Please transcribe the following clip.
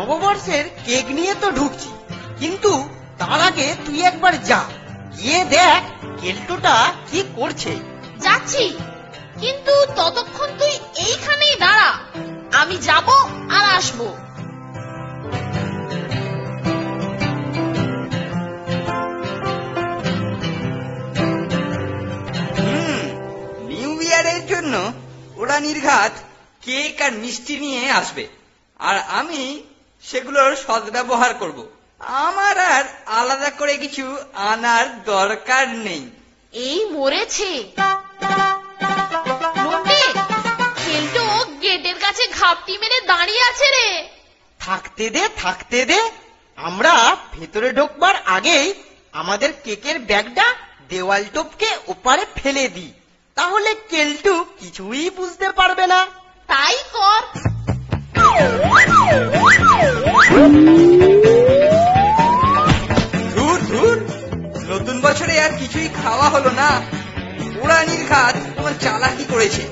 নববর্ষের কেক নিয়ে তো ঢুকছি, কিন্তু তার আগে তুই একবার যা, গিয়ে দেখ কেলটুটা কি করছে। যাচ্ছি, কিন্তু ততক্ষণ তুই এইখানেই দাঁড়া, আমি যাব আর আসবো। নিউ ইয়ারের জন্য ওরা নির্ঘাত কেক আর মিষ্টি নিয়ে আসবে, আর আমি সেগুলোর সদ্ব্যবহার করব। আমার আর আলাদা করে কিছু আনার দরকার নেই। এই মরেছে, কেলটু গেটের কাছে ঘাপটি মেরে দাঁড়িয়ে আছে রে। থাকতে দে, আমরা ভেতরে ঢোকবার আগেই আমাদের কেকের ব্যাগটা দেওয়াল টপকে ওপারে ফেলে দিই, তাহলে কেলটু কিছুই বুঝতে পারবে না। তাই কর। ধুর, নতুন বছরে আর কিছুই খাওয়া হলো না। ওরা নির্ঘাত তোমার চালাকি করেছে।